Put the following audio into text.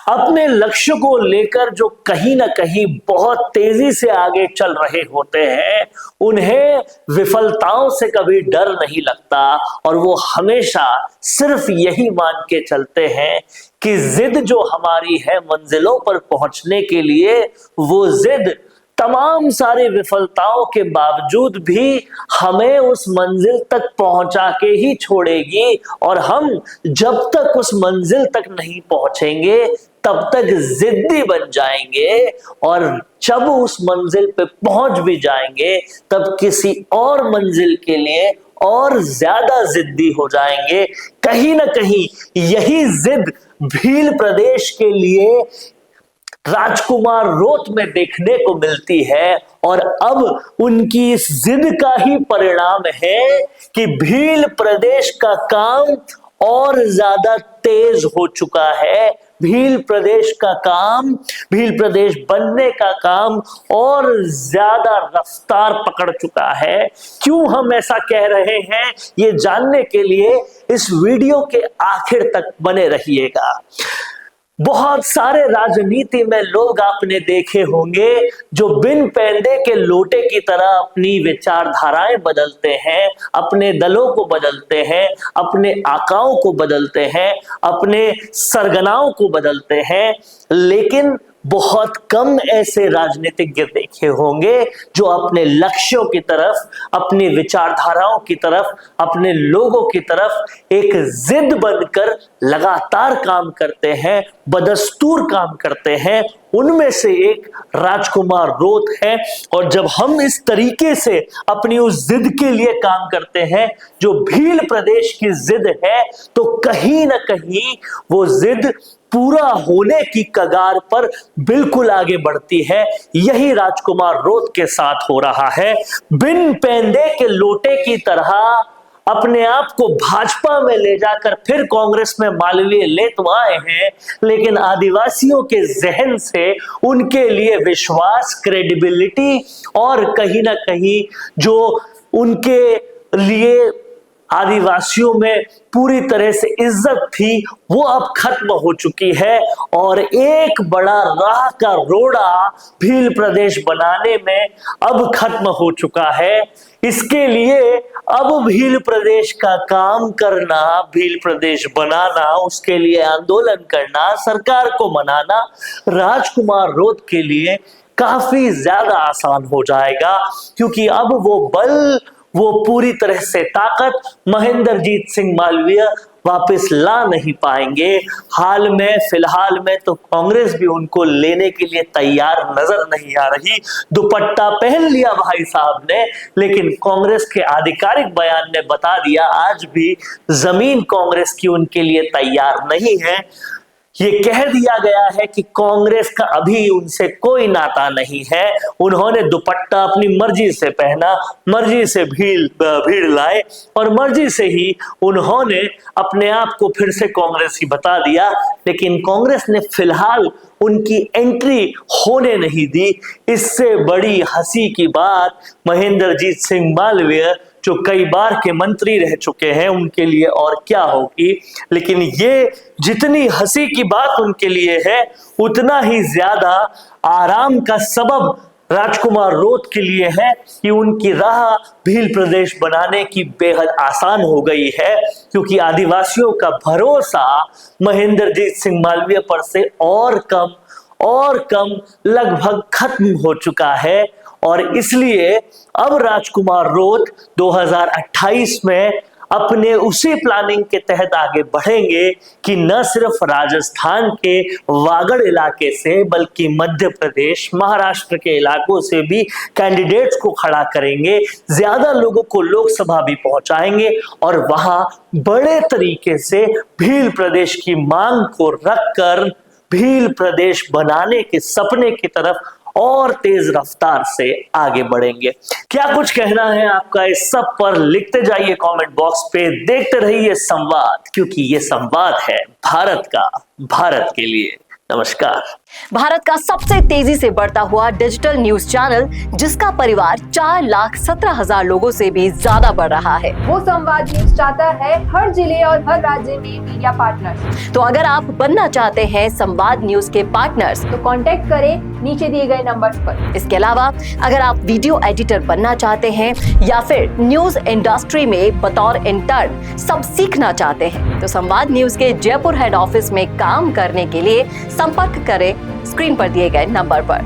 अपने लक्ष्य को लेकर जो कहीं ना कहीं बहुत तेजी से आगे चल रहे होते हैं, उन्हें विफलताओं से कभी डर नहीं लगता और वो हमेशा सिर्फ यही मान के चलते हैं कि जिद जो हमारी है मंजिलों पर पहुंचने के लिए, वो जिद तमाम सारी विफलताओं के बावजूद भी हमें उस मंजिल तक पहुंचा के ही छोड़ेगी। और हम जब तक उस मंजिल तक नहीं पहुंचेंगे तब तक जिद्दी बन जाएंगे, और जब उस मंजिल पे पहुंच भी जाएंगे तब किसी और मंजिल के लिए और ज्यादा जिद्दी हो जाएंगे। कहीं ना कहीं यही जिद भील प्रदेश के लिए राजकुमार रोत में देखने को मिलती है, और अब उनकी इस जिद का ही परिणाम है कि भील प्रदेश का काम और ज्यादा तेज हो चुका है। भील प्रदेश का काम, भील प्रदेश बनने का काम और ज्यादा रफ्तार पकड़ चुका है। क्यों हम ऐसा कह रहे हैं, ये जानने के लिए इस वीडियो के आखिर तक बने रहिएगा। बहुत सारे राजनीति में लोग आपने देखे होंगे जो बिन पैंदे के लोटे की तरह अपनी विचारधाराएं बदलते हैं, अपने दलों को बदलते हैं, अपने आकाओं को बदलते हैं, अपने सरगनाओं को बदलते हैं, लेकिन बहुत कम ऐसे राजनीतिज्ञ देखे होंगे जो अपने लक्ष्यों की तरफ, अपनी विचारधाराओं की तरफ, अपने लोगों की तरफ एक जिद बनकर लगातार काम करते हैं, बदस्तूर काम करते हैं। उनमें से एक राजकुमार रोत है। और जब हम इस तरीके से अपनी उस जिद के लिए काम करते हैं जो भील प्रदेश की जिद है, तो कहीं ना कहीं वो जिद पूरा होने की कगार पर बिल्कुल आगे बढ़ती है। यही राजकुमार रोत के साथ हो रहा है। बिन पैंदे के लोटे की तरह अपने आप को भाजपा में ले जाकर फिर कांग्रेस में मालवीय ले तो आए हैं, लेकिन आदिवासियों के जहन से उनके लिए विश्वास, क्रेडिबिलिटी और कहीं ना कहीं जो उनके लिए आदिवासियों में पूरी तरह से इज्जत थी, वो अब खत्म हो चुकी है। और एक बड़ा राह का रोड़ा भील प्रदेश बनाने में अब खत्म हो चुका है। इसके लिए अब भील प्रदेश का काम करना, भील प्रदेश बनाना, उसके लिए आंदोलन करना, सरकार को मनाना राजकुमार रोत के लिए काफी ज्यादा आसान हो जाएगा, क्योंकि अब वो बल, वो पूरी तरह से ताकत महेंद्रजीत सिंह मालवीय वापस ला नहीं पाएंगे। फिलहाल में तो कांग्रेस भी उनको लेने के लिए तैयार नजर नहीं आ रही। दुपट्टा पहन लिया भाई साहब ने, लेकिन कांग्रेस के आधिकारिक बयान ने बता दिया आज भी जमीन कांग्रेस की उनके लिए तैयार नहीं है। ये कह दिया गया है कि कांग्रेस का अभी उनसे कोई नाता नहीं है। उन्होंने दुपट्टा अपनी मर्जी से पहना, मर्जी से भीड़ लाए और मर्जी से ही उन्होंने अपने आप को फिर से कांग्रेस ही बता दिया। लेकिन कांग्रेस ने फिलहाल उनकी एंट्री होने नहीं दी। इससे बड़ी हंसी की बात महेंद्रजीत सिंह मालवीय जो कई बार के मंत्री रह चुके हैं, उनके लिए और क्या होगी। लेकिन ये जितनी हंसी की बात उनके लिए है, उतना ही ज्यादा आराम का सबब राजकुमार रोत के लिए है कि उनकी राह भील प्रदेश बनाने की बेहद आसान हो गई है, क्योंकि आदिवासियों का भरोसा महेंद्रजीत सिंह मालवीय पर से और कम लगभग खत्म हो चुका है। और इसलिए अब राजकुमार रोत 2028 में अपने उसी प्लानिंग के तहत आगे बढ़ेंगे कि न सिर्फ राजस्थान के वागड़ इलाके से, बल्कि मध्य प्रदेश, महाराष्ट्र के इलाकों से भी कैंडिडेट्स को खड़ा करेंगे, ज्यादा लोगों को लोकसभा भी पहुंचाएंगे और वहां बड़े तरीके से भील प्रदेश की मांग को रखकर भील प्रदेश बनाने के सपने की तरफ और तेज रफ्तार से आगे बढ़ेंगे। क्या कुछ कहना है आपका इस सब पर, लिखते जाइए कमेंट बॉक्स पे। देखते रहिए संवाद, क्योंकि ये संवाद है भारत का, भारत के लिए। नमस्कार। भारत का सबसे तेजी से बढ़ता हुआ डिजिटल न्यूज चैनल, जिसका परिवार 4,17,000 लोगों से भी ज्यादा बढ़ रहा है, वो संवाद न्यूज चाहता है हर जिले और हर राज्य में मीडिया पार्टनर्स। तो अगर आप बनना चाहते हैं संवाद न्यूज के पार्टनर्स, तो कांटेक्ट करें नीचे दिए गए नंबर पर। इसके अलावा अगर आप वीडियो एडिटर बनना चाहते हैं या फिर न्यूज इंडस्ट्री में बतौर इंटर्न सब सीखना चाहते हैं, तो संवाद न्यूज के जयपुर हेड ऑफिस में काम करने के लिए संपर्क करें स्क्रीन पर दिए गए नंबर पर।